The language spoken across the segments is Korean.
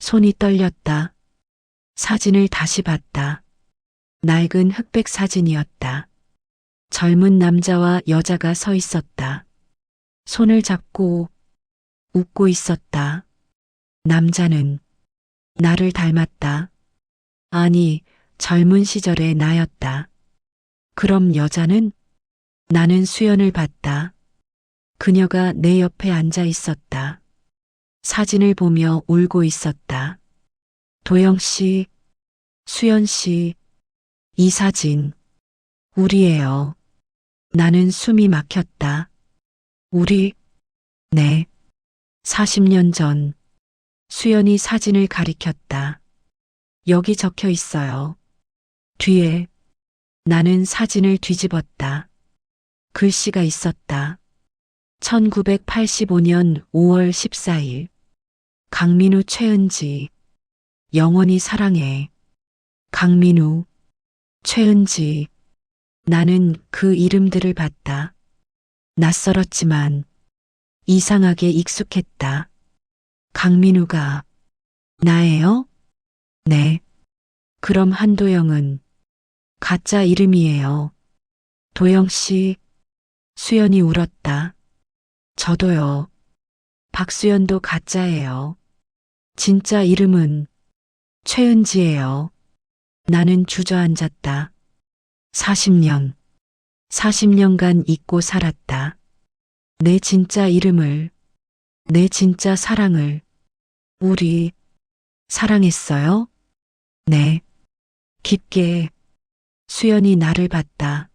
손이 떨렸다. 사진을 다시 봤다. 낡은 흑백 사진이었다. 젊은 남자와 여자가 서 있었다. 손을 잡고 웃고 있었다. 남자는 나를 닮았다. 아니, 젊은 시절의 나였다. 그럼 여자는? 나는 수연을 봤다. 그녀가 내 옆에 앉아 있었다. 사진을 보며 울고 있었다. 도영 씨, 수연 씨, 이 사진, 우리예요. 나는 숨이 막혔다. 우리, 네. 40년 전, 수연이 사진을 가리켰다. 여기 적혀 있어요. 뒤에, 나는 사진을 뒤집었다. 글씨가 있었다. 1985년 5월 14일. 강민우 최은지. 영원히 사랑해. 강민우, 최은지. 나는 그 이름들을 봤다. 낯설었지만 이상하게 익숙했다. 강민우가 나예요? 네. 그럼 한도영은 가짜 이름이에요. 도영 씨, 수연이 울었다. 저도요. 박수연도 가짜예요. 진짜 이름은 최은지예요. 나는 주저앉았다. 40년, 40년간 잊고 살았다. 내 진짜 이름을, 내 진짜 사랑을. 우리 사랑했어요? 네. 깊게. 수연이 나를 봤다.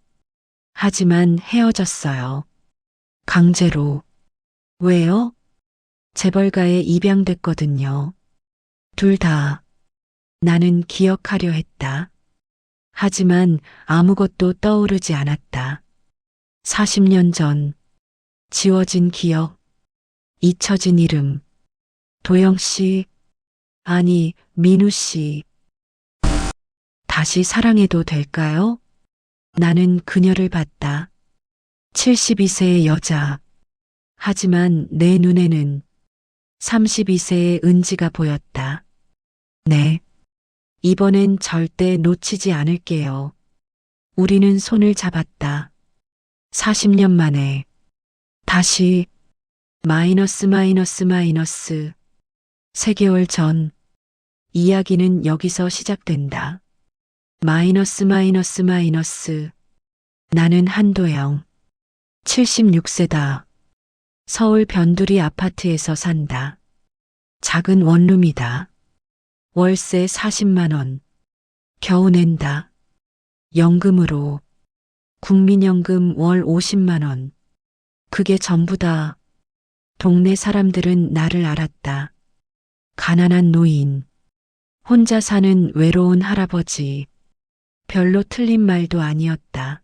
하지만 헤어졌어요. 강제로. 왜요? 재벌가에 입양됐거든요. 둘 다. 나는 기억하려 했다. 하지만 아무것도 떠오르지 않았다. 40년 전, 지워진 기억, 잊혀진 이름. 도영 씨, 아니, 민우 씨. 다시 사랑해도 될까요? 나는 그녀를 봤다. 72세의 여자. 하지만 내 눈에는 32세의 은지가 보였다. 네. 이번엔 절대 놓치지 않을게요. 우리는 손을 잡았다. 40년 만에. 다시. 마이너스 마이너스 마이너스. 3개월 전. 이야기는 여기서 시작된다. 마이너스 마이너스 마이너스. 나는 한도영. 76세다. 서울 변두리 아파트에서 산다. 작은 원룸이다. 월세 40만 원. 겨우 낸다. 연금으로. 국민연금 월 50만 원. 그게 전부다. 동네 사람들은 나를 알았다. 가난한 노인. 혼자 사는 외로운 할아버지. 별로 틀린 말도 아니었다.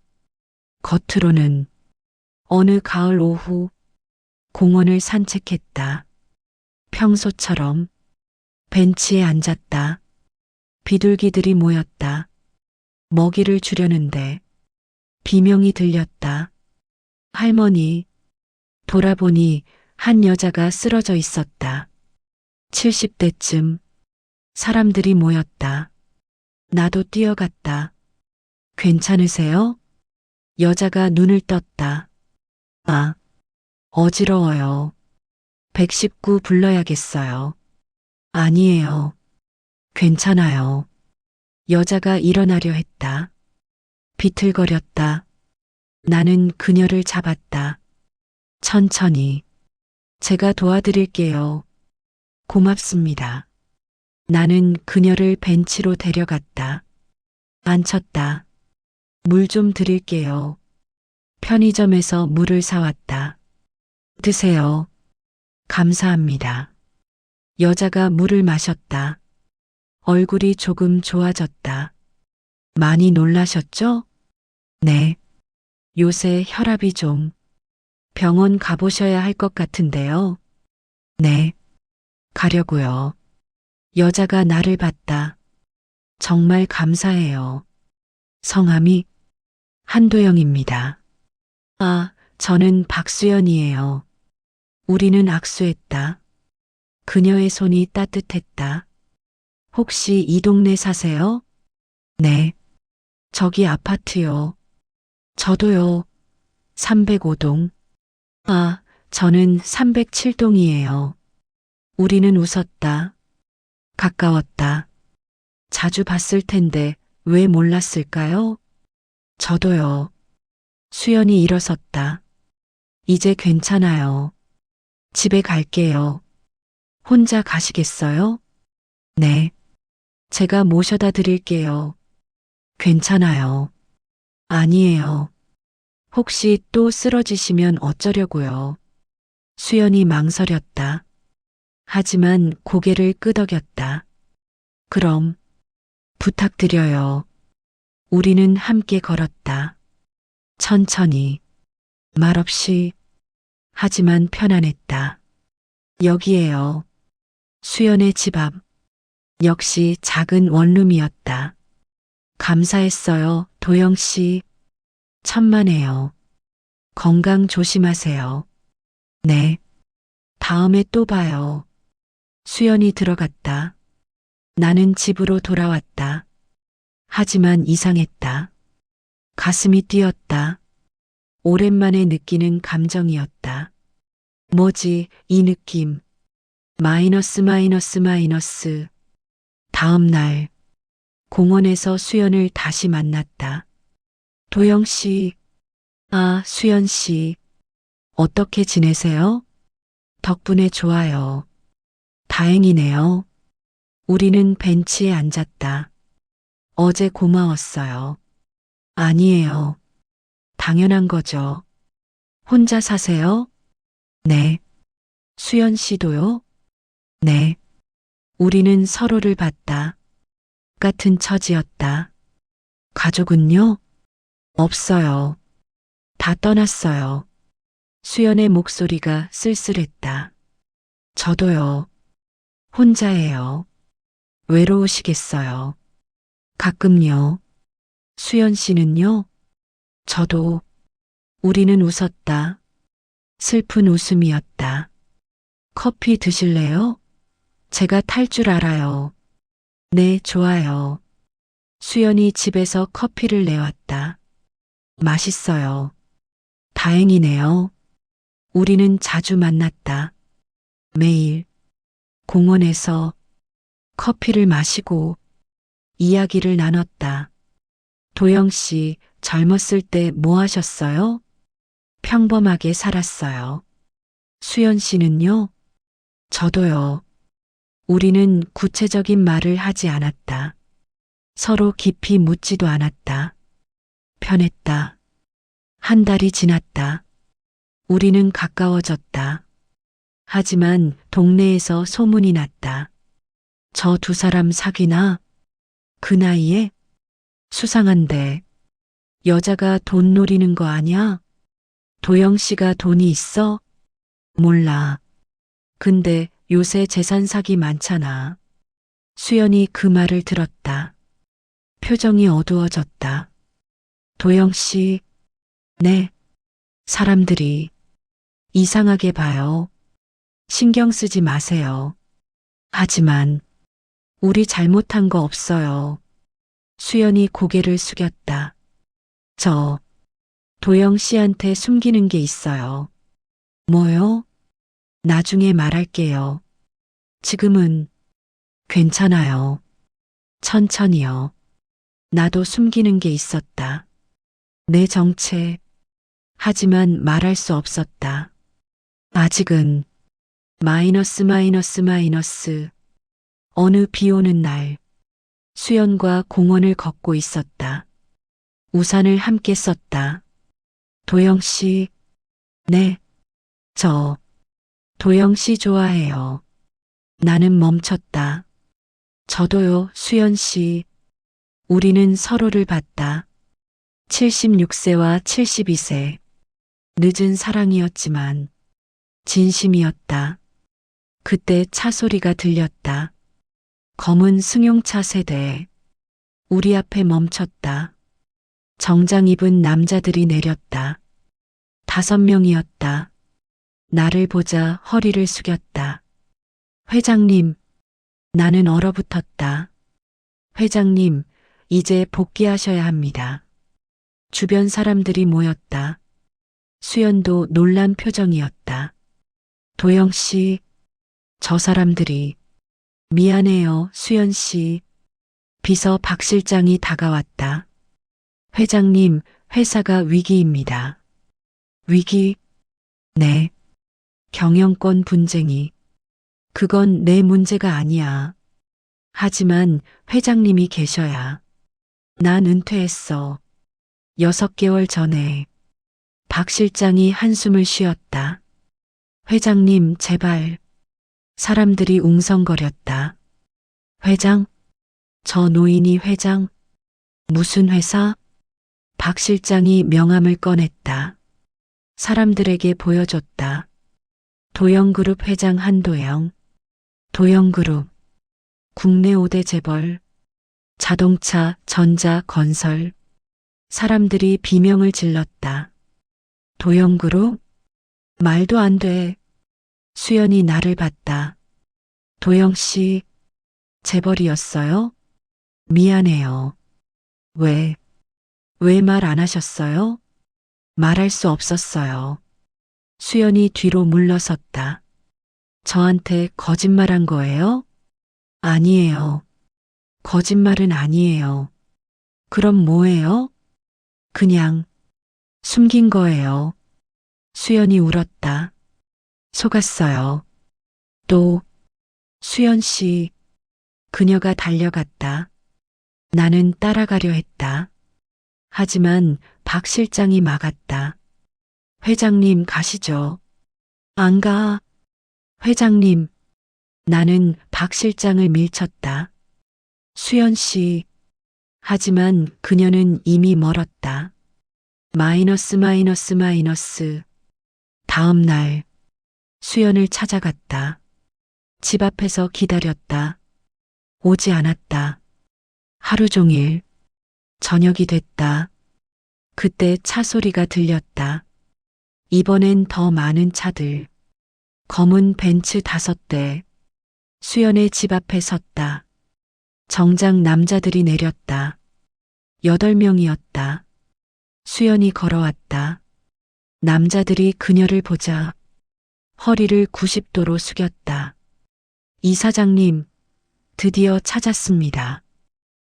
겉으로는 어느 가을 오후 공원을 산책했다. 평소처럼 벤치에 앉았다. 비둘기들이 모였다. 먹이를 주려는데 비명이 들렸다. 할머니. 돌아보니 한 여자가 쓰러져 있었다. 70대쯤. 사람들이 모였다. 나도 뛰어갔다. 괜찮으세요? 여자가 눈을 떴다. 아, 어지러워요. 119 불러야겠어요. 아니에요. 괜찮아요. 여자가 일어나려 했다. 비틀거렸다. 나는 그녀를 잡았다. 천천히. 제가 도와드릴게요. 고맙습니다. 나는 그녀를 벤치로 데려갔다. 앉혔다. 물 좀 드릴게요. 편의점에서 물을 사왔다. 드세요. 감사합니다. 여자가 물을 마셨다. 얼굴이 조금 좋아졌다. 많이 놀라셨죠? 네. 요새 혈압이 좀. 병원 가보셔야 할 것 같은데요. 네. 가려고요. 여자가 나를 봤다. 정말 감사해요. 성함이 한도영입니다. 아, 저는 박수연이에요. 우리는 악수했다. 그녀의 손이 따뜻했다. 혹시 이 동네 사세요? 네. 저기 아파트요. 저도요. 305동. 아, 저는 307동이에요. 우리는 웃었다. 가까웠다. 자주 봤을 텐데 왜 몰랐을까요? 저도요. 수연이 일어섰다. 이제 괜찮아요. 집에 갈게요. 혼자 가시겠어요? 네. 제가 모셔다 드릴게요. 괜찮아요. 아니에요. 혹시 또 쓰러지시면 어쩌려고요. 수연이 망설였다. 하지만 고개를 끄덕였다. 그럼 부탁드려요. 우리는 함께 걸었다. 천천히, 말없이, 하지만 편안했다. 여기에요. 수연의 집 앞. 역시 작은 원룸이었다. 감사했어요, 도영 씨. 천만에요. 건강 조심하세요. 네. 다음에 또 봐요. 수연이 들어갔다. 나는 집으로 돌아왔다. 하지만 이상했다. 가슴이 뛰었다. 오랜만에 느끼는 감정이었다. 뭐지, 이 느낌. 마이너스 마이너스 마이너스. 다음 날, 공원에서 수연을 다시 만났다. 도영 씨, 아, 수연 씨, 어떻게 지내세요? 덕분에 좋아요. 다행이네요. 우리는 벤치에 앉았다. 어제 고마웠어요. 아니에요. 당연한 거죠. 혼자 사세요? 네. 수연 씨도요? 네. 우리는 서로를 봤다. 같은 처지였다. 가족은요? 없어요. 다 떠났어요. 수연의 목소리가 쓸쓸했다. 저도요. 혼자예요. 외로우시겠어요. 가끔요. 수연 씨는요? 저도. 우리는 웃었다. 슬픈 웃음이었다. 커피 드실래요? 제가 탈 줄 알아요. 네, 좋아요. 수연이 집에서 커피를 내왔다. 맛있어요. 다행이네요. 우리는 자주 만났다. 매일 공원에서 커피를 마시고 이야기를 나눴다. 도영 씨, 젊었을 때 뭐 하셨어요? 평범하게 살았어요. 수연 씨는요? 저도요. 우리는 구체적인 말을 하지 않았다. 서로 깊이 묻지도 않았다. 편했다. 한 달이 지났다. 우리는 가까워졌다. 하지만 동네에서 소문이 났다. 저 두 사람 사귀나? 그 나이에? 수상한데. 여자가 돈 노리는 거 아냐? 도영 씨가 돈이 있어? 몰라. 근데 요새 재산 사기 많잖아. 수연이 그 말을 들었다. 표정이 어두워졌다. 도영 씨, 네. 사람들이 이상하게 봐요. 신경 쓰지 마세요. 하지만 우리 잘못한 거 없어요. 수연이 고개를 숙였다. 저 도영 씨한테 숨기는 게 있어요. 뭐요? 나중에 말할게요. 지금은 괜찮아요. 천천히요. 나도 숨기는 게 있었다. 내 정체. 하지만 말할 수 없었다. 아직은 마이너스 마이너스 마이너스. 어느 비 오는 날, 수연과 공원을 걷고 있었다. 우산을 함께 썼다. 도영 씨, 네, 저 도영 씨 좋아해요. 나는 멈췄다. 저도요, 수연 씨. 우리는 서로를 봤다. 76세와 72세. 늦은 사랑이었지만 진심이었다. 그때 차 소리가 들렸다. 검은 승용차 세대. 우리 앞에 멈췄다. 정장 입은 남자들이 내렸다. 5명이었다. 나를 보자 허리를 숙였다. 회장님, 나는 얼어붙었다. 회장님, 이제 복귀하셔야 합니다. 주변 사람들이 모였다. 수연도 놀란 표정이었다. 도영 씨, 저 사람들이. 미안해요, 수연 씨. 비서 박 실장이 다가왔다. 회장님, 회사가 위기입니다. 위기? 네. 경영권 분쟁이. 그건 내 문제가 아니야. 하지만 회장님이 계셔야. 난 은퇴했어. 6개월 전에. 박 실장이 한숨을 쉬었다. 회장님, 제발. 사람들이 웅성거렸다. 회장? 저 노인이 회장? 무슨 회사? 박 실장이 명함을 꺼냈다. 사람들에게 보여줬다. 도영그룹 회장 한도영. 도영그룹. 국내 5대 재벌. 자동차, 전자, 건설. 사람들이 비명을 질렀다. 도영그룹? 말도 안 돼. 수연이 나를 봤다. 도영씨, 재벌이었어요? 미안해요. 왜 말 안 하셨어요? 말할 수 없었어요. 수연이 뒤로 물러섰다. 저한테 거짓말한 거예요? 아니에요. 거짓말은 아니에요. 그럼 뭐예요? 그냥 숨긴 거예요. 수연이 울었다. 속았어요. 또, 수연 씨, 그녀가 달려갔다. 나는 따라가려 했다. 하지만 박 실장이 막았다. 회장님 가시죠. 안 가. 회장님. 나는 박 실장을 밀쳤다. 수연 씨. 하지만 그녀는 이미 멀었다. 마이너스 마이너스 마이너스. 다음 날 수연을 찾아갔다. 집 앞에서 기다렸다. 오지 않았다. 하루 종일. 저녁이 됐다. 그때 차 소리가 들렸다. 이번엔 더 많은 차들. 검은 벤츠 5대. 수연의 집 앞에 섰다. 정장 남자들이 내렸다. 8명이었다. 수연이 걸어왔다. 남자들이 그녀를 보자 허리를 90도로 숙였다. 이사장님, 드디어 찾았습니다.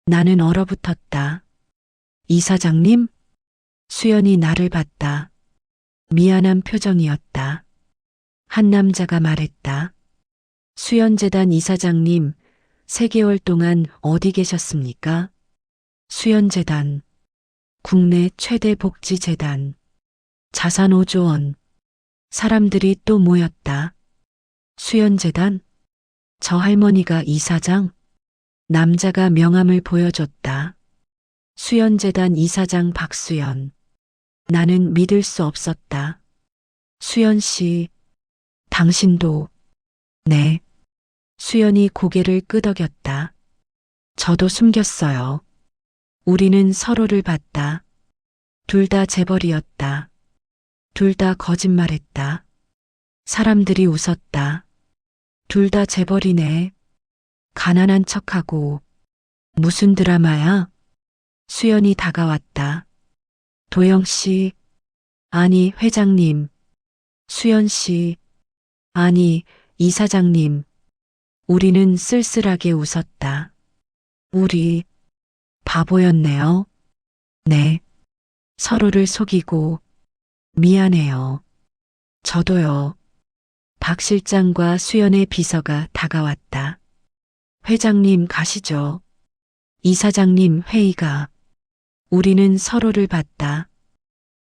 나는 얼어붙었다. 이사장님? 수연이 나를 봤다. 미안한 표정이었다. 한 남자가 말했다. 수연재단 이사장님, 3개월 동안 어디 계셨습니까? 수연재단, 국내 최대 복지재단, 자산 5조 원. 사람들이 또 모였다. 수연재단? 저 할머니가 이사장? 남자가 명함을 보여줬다. 수연재단 이사장 박수연. 나는 믿을 수 없었다. 수연 씨, 당신도. 네. 수연이 고개를 끄덕였다. 저도 숨겼어요. 우리는 서로를 봤다. 둘 다 재벌이었다. 둘 다 거짓말했다. 사람들이 웃었다. 둘 다 재벌이네. 가난한 척하고. 무슨 드라마야? 수연이 다가왔다. 도영 씨, 아니 회장님. 수연 씨, 아니 이사장님. 우리는 쓸쓸하게 웃었다. 우리 바보였네요. 네. 서로를 속이고. 미안해요. 저도요. 박 실장과 수연의 비서가 다가왔다. 회장님 가시죠. 이사장님 회의가. 우리는 서로를 봤다.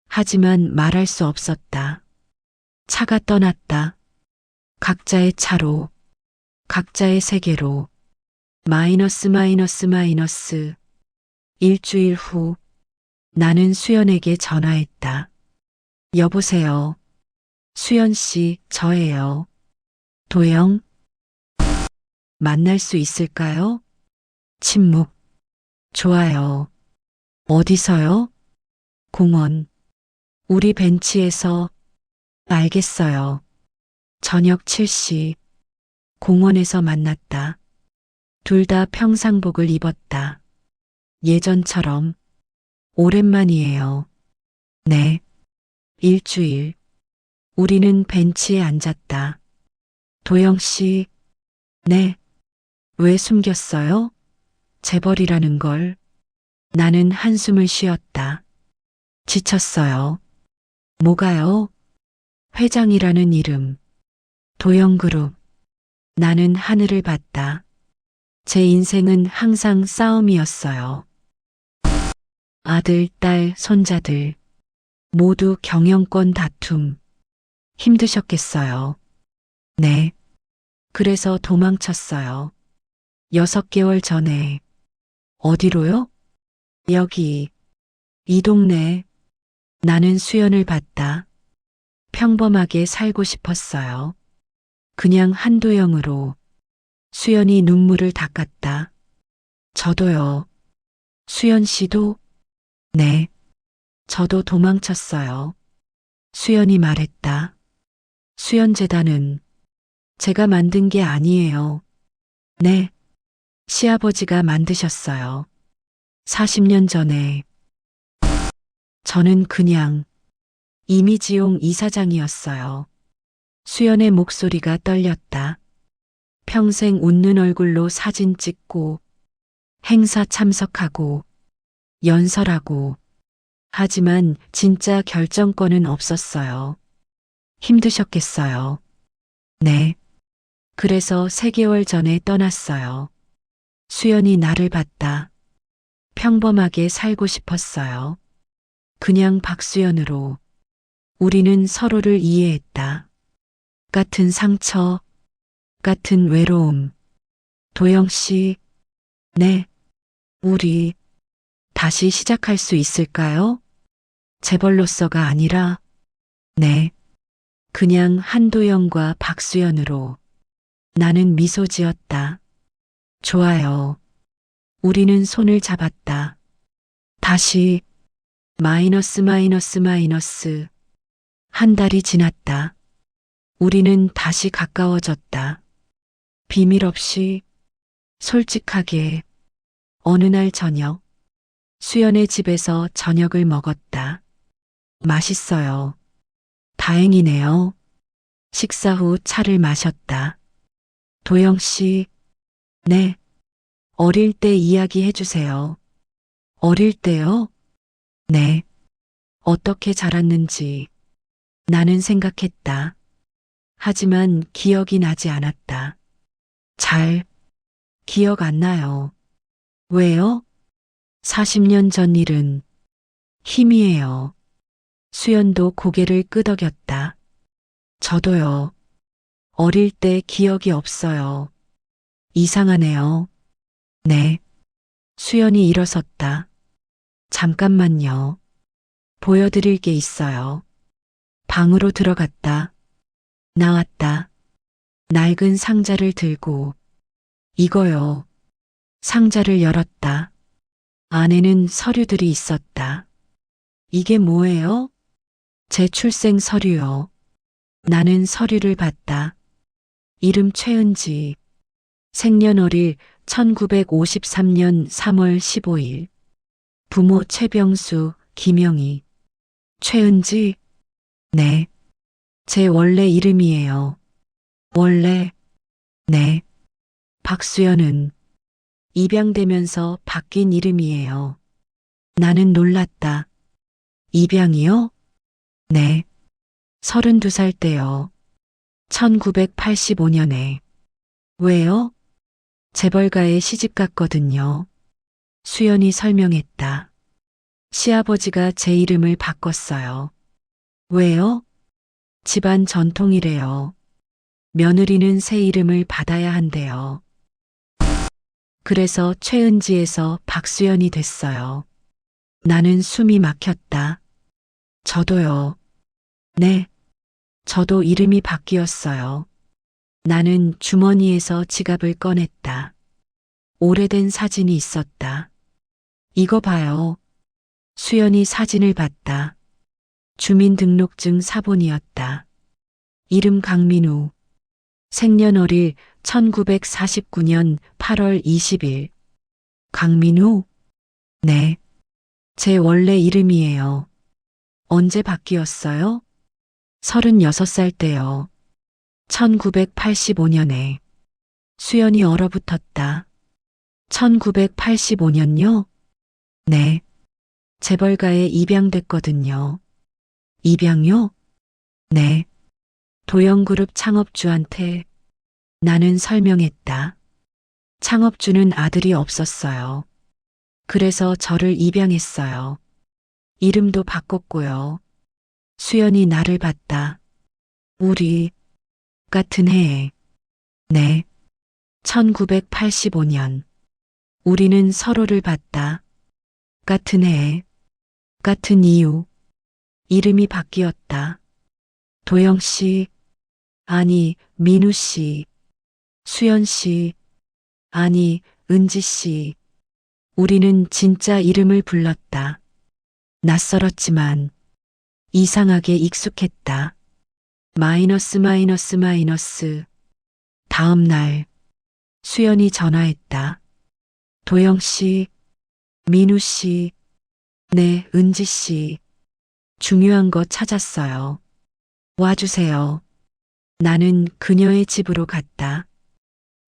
하지만 말할 수 없었다. 차가 떠났다. 각자의 차로. 각자의 세계로. 마이너스 마이너스 마이너스. 일주일 후 나는 수연에게 전화했다. 여보세요. 수연 씨, 저예요. 도영? 만날 수 있을까요? 침묵. 좋아요. 어디서요? 공원. 우리 벤치에서. 알겠어요. 저녁 7시. 공원에서 만났다. 둘 다 평상복을 입었다. 예전처럼. 오랜만이에요. 네. 일주일. 우리는 벤치에 앉았다. 도영 씨, 네. 왜 숨겼어요? 재벌이라는 걸. 나는 한숨을 쉬었다. 지쳤어요. 뭐가요? 회장이라는 이름. 도영그룹. 나는 하늘을 봤다. 제 인생은 항상 싸움이었어요. 아들, 딸, 손자들. 모두 경영권 다툼. 힘드셨겠어요. 네. 그래서 도망쳤어요. 6개월 전에. 어디로요? 여기. 이 동네. 나는 수연을 봤다. 평범하게 살고 싶었어요. 그냥 한도영으로. 수연이 눈물을 닦았다. 저도요. 수연 씨도? 네. 저도 도망쳤어요. 수연이 말했다. 수연재단은 제가 만든 게 아니에요. 네. 시아버지가 만드셨어요. 40년 전에. 저는 그냥 이미지용 이사장이었어요. 수연의 목소리가 떨렸다. 평생 웃는 얼굴로 사진 찍고, 행사 참석하고, 연설하고, 하지만 진짜 결정권은 없었어요. 힘드셨겠어요. 네. 그래서 3개월 전에 떠났어요. 수연이 나를 봤다. 평범하게 살고 싶었어요. 그냥 박수연으로. 우리는 서로를 이해했다. 같은 상처, 같은 외로움. 도영 씨, 네. 우리 다시 시작할 수 있을까요? 재벌로서가 아니라, 네. 그냥 한도영과 박수연으로. 나는 미소 지었다. 좋아요. 우리는 손을 잡았다. 다시 마이너스 마이너스 마이너스. 한 달이 지났다. 우리는 다시 가까워졌다. 비밀 없이 솔직하게. 어느 날 저녁 수연의 집에서 저녁을 먹었다. 맛있어요. 다행이네요. 식사 후 차를 마셨다. 도영 씨, 네. 어릴 때 이야기해 주세요. 어릴 때요? 네. 어떻게 자랐는지 나는 생각했다. 하지만 기억이 나지 않았다. 잘 기억 안 나요. 왜요? 40년 전 일은 힘이에요. 수연도 고개를 끄덕였다. 저도요. 어릴 때 기억이 없어요. 이상하네요. 네. 수연이 일어섰다. 잠깐만요. 보여드릴 게 있어요. 방으로 들어갔다. 나왔다. 낡은 상자를 들고. 이거요. 상자를 열었다. 안에는 서류들이 있었다. 이게 뭐예요? 제 출생 서류요. 나는 서류를 봤다. 이름 최은지. 생년월일 1953년 3월 15일. 부모 최병수, 김영희. 최은지? 네. 제 원래 이름이에요. 원래? 네. 박수연은 입양되면서 바뀐 이름이에요. 나는 놀랐다. 입양이요? 네. 32살 때요. 1985년에. 왜요? 재벌가에 시집 갔거든요. 수연이 설명했다. 시아버지가 제 이름을 바꿨어요. 왜요? 집안 전통이래요. 며느리는 새 이름을 받아야 한대요. 그래서 최은지에서 박수연이 됐어요. 나는 숨이 막혔다. 저도요. 네. 저도 이름이 바뀌었어요. 나는 주머니에서 지갑을 꺼냈다. 오래된 사진이 있었다. 이거 봐요. 수연이 사진을 봤다. 주민등록증 사본이었다. 이름 강민우. 생년월일 1949년 8월 20일. 강민우? 네. 제 원래 이름이에요. 언제 바뀌었어요? 36살 때요. 1985년에. 수연이 얼어붙었다. 1985년요? 네. 재벌가에 입양됐거든요. 입양요? 네. 도영그룹 창업주한테 나는 설명했다. 창업주는 아들이 없었어요. 그래서 저를 입양했어요. 이름도 바꿨고요. 수연이 나를 봤다. 우리 같은 해에. 네. 1985년. 우리는 서로를 봤다. 같은 해에. 같은 이유. 이름이 바뀌었다. 도영 씨. 아니, 민우 씨. 수연 씨. 아니, 은지 씨. 우리는 진짜 이름을 불렀다. 낯설었지만 이상하게 익숙했다. 마이너스 마이너스 마이너스. 다음 날 수연이 전화했다. 도영 씨, 민우 씨, 네, 은지 씨. 중요한 거 찾았어요. 와주세요. 나는 그녀의 집으로 갔다.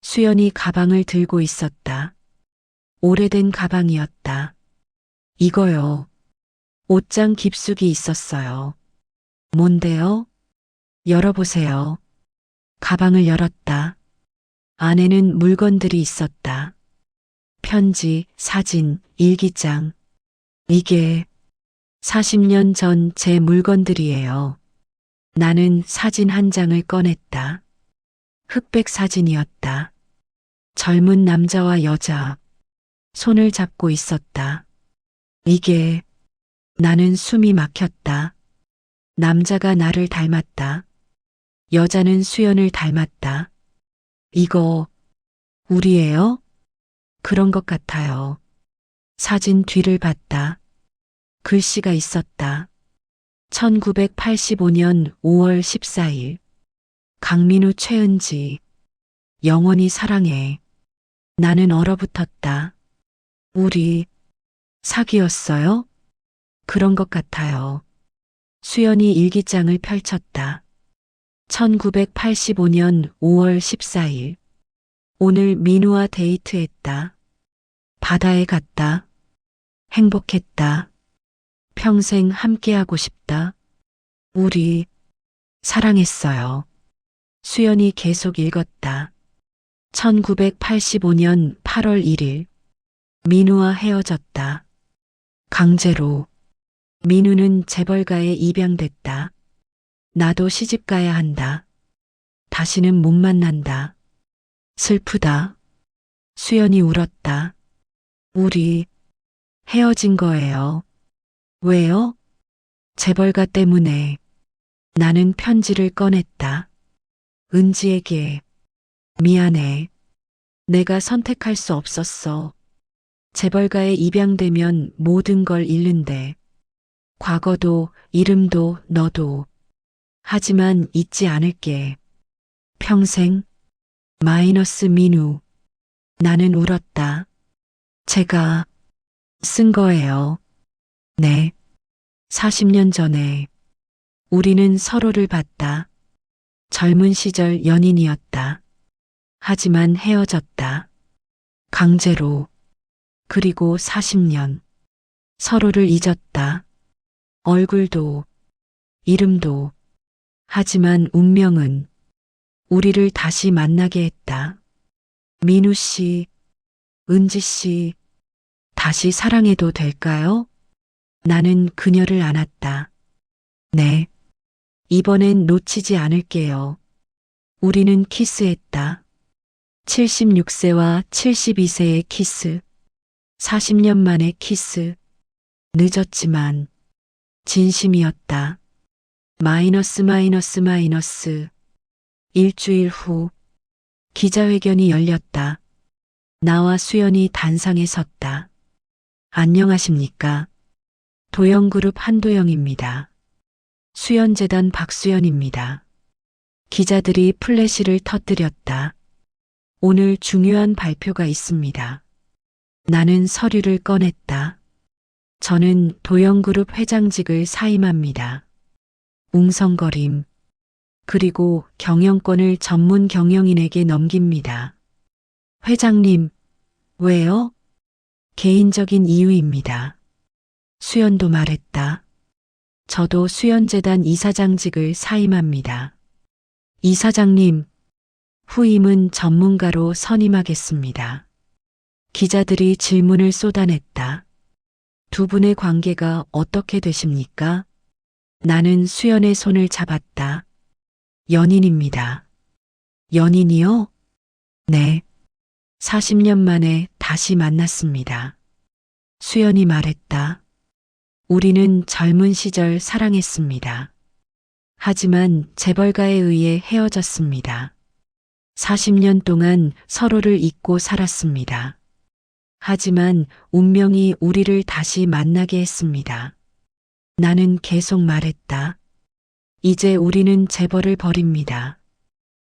수연이 가방을 들고 있었다. 오래된 가방이었다. 이거요. 옷장 깊숙이 있었어요. 뭔데요? 열어보세요. 가방을 열었다. 안에는 물건들이 있었다. 편지, 사진, 일기장. 이게 40년 전 제 물건들이에요. 나는 사진 한 장을 꺼냈다. 흑백 사진이었다. 젊은 남자와 여자. 손을 잡고 있었다. 이게 나는 숨이 막혔다. 남자가 나를 닮았다. 여자는 수연을 닮았다. 이거 우리예요? 그런 것 같아요. 사진 뒤를 봤다. 글씨가 있었다. 1985년 5월 14일. 강민우 최은지. 영원히 사랑해. 나는 얼어붙었다. 우리 사귀었어요? 그런 것 같아요. 수연이 일기장을 펼쳤다. 1985년 5월 14일. 오늘 민우와 데이트했다. 바다에 갔다. 행복했다. 평생 함께하고 싶다. 우리 사랑했어요. 수연이 계속 읽었다. 1985년 8월 1일. 민우와 헤어졌다. 강제로. 민우는 재벌가에 입양됐다. 나도 시집 가야 한다. 다시는 못 만난다. 슬프다. 수연이 울었다. 우리 헤어진 거예요. 왜요? 재벌가 때문에. 나는 편지를 꺼냈다. 은지에게. 미안해. 내가 선택할 수 없었어. 재벌가에 입양되면 모든 걸 잃는데. 과거도, 이름도, 너도. 하지만 잊지 않을게. 평생. 마이너스 민우. 나는 울었다. 제가 쓴 거예요. 네. 40년 전에 우리는 서로를 봤다. 젊은 시절 연인이었다. 하지만 헤어졌다. 강제로. 그리고 40년. 서로를 잊었다. 얼굴도, 이름도. 하지만 운명은 우리를 다시 만나게 했다. 민우 씨, 은지 씨, 다시 사랑해도 될까요? 나는 그녀를 안았다. 네. 이번엔 놓치지 않을게요. 우리는 키스했다. 76세와 72세의 키스. 40년 만의 키스. 늦었지만 진심이었다. 마이너스 마이너스 마이너스. 일주일 후 기자회견이 열렸다. 나와 수연이 단상에 섰다. 안녕하십니까? 도영그룹 한도영입니다. 수연재단 박수연입니다. 기자들이 플래시를 터뜨렸다. 오늘 중요한 발표가 있습니다. 나는 서류를 꺼냈다. 저는 도영그룹 회장직을 사임합니다. 웅성거림. 그리고 경영권을 전문 경영인에게 넘깁니다. 회장님, 왜요? 개인적인 이유입니다. 수연도 말했다. 저도 수연재단 이사장직을 사임합니다. 이사장님, 후임은 전문가로 선임하겠습니다. 기자들이 질문을 쏟아냈다. 두 분의 관계가 어떻게 되십니까? 나는 수연의 손을 잡았다. 연인입니다. 연인이요? 네. 40년 만에 다시 만났습니다. 수연이 말했다. 우리는 젊은 시절 사랑했습니다. 하지만 재벌가에 의해 헤어졌습니다. 40년 동안 서로를 잊고 살았습니다. 하지만 운명이 우리를 다시 만나게 했습니다. 나는 계속 말했다. 이제 우리는 재벌을 버립니다.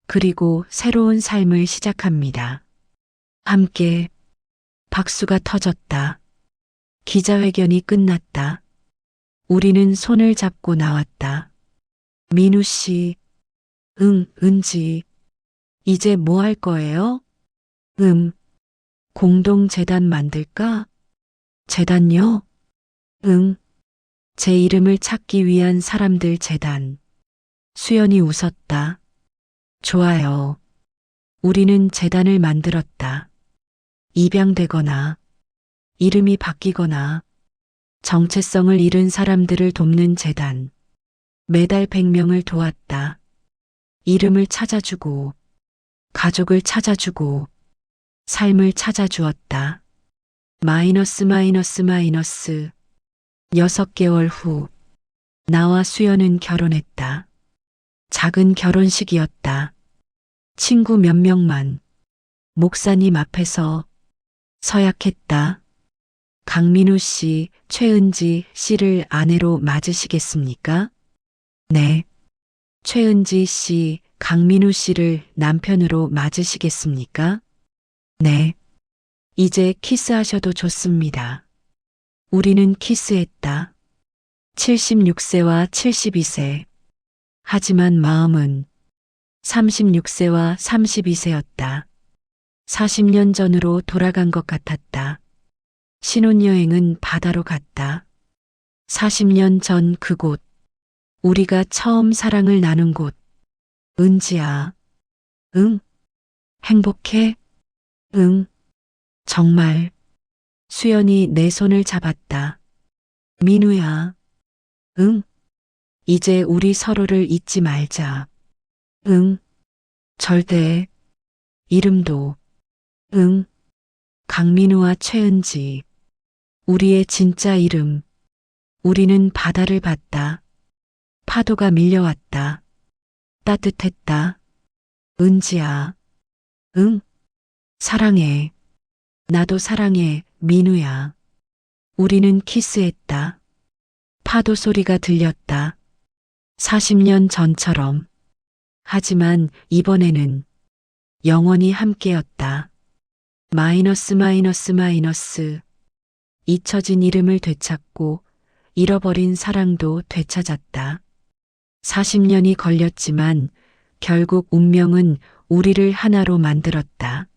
그리고 새로운 삶을 시작합니다. 함께. 박수가 터졌다. 기자회견이 끝났다. 우리는 손을 잡고 나왔다. 민우 씨. 응, 은지. 이제 뭐 할 거예요? 공동재단 만들까? 재단요? 응. 제 이름을 찾기 위한 사람들 재단. 수연이 웃었다. 좋아요. 우리는 재단을 만들었다. 입양되거나 이름이 바뀌거나 정체성을 잃은 사람들을 돕는 재단. 매달 100명을 도왔다. 이름을 찾아주고 가족을 찾아주고 삶을 찾아주었다. 마이너스. 6개월 후 나와 수연은 결혼했다. 작은 결혼식이었다. 친구 몇 명만. 목사님 앞에서 서약했다. 강민우 씨, 최은지 씨를 아내로 맞으시겠습니까? 네. 최은지 씨, 강민우 씨를 남편으로 맞으시겠습니까? 네. 이제 키스하셔도 좋습니다. 우리는 키스했다. 76세와 72세. 하지만 마음은 36세와 32세였다. 40년 전으로 돌아간 것 같았다. 신혼여행은 바다로 갔다. 40년 전 그곳. 우리가 처음 사랑을 나눈 곳. 은지야. 응? 행복해? 응. 정말. 수연이 내 손을 잡았다. 민우야. 응. 이제 우리 서로를 잊지 말자. 응. 절대. 이름도. 응. 강민우와 최은지. 우리의 진짜 이름. 우리는 바다를 봤다. 파도가 밀려왔다. 따뜻했다. 은지야. 응. 사랑해. 나도 사랑해, 민우야. 우리는 키스했다. 파도 소리가 들렸다. 40년 전처럼. 하지만 이번에는 영원히 함께였다. 마이너스. 잊혀진 이름을 되찾고 잃어버린 사랑도 되찾았다. 40년이 걸렸지만 결국 운명은 우리를 하나로 만들었다.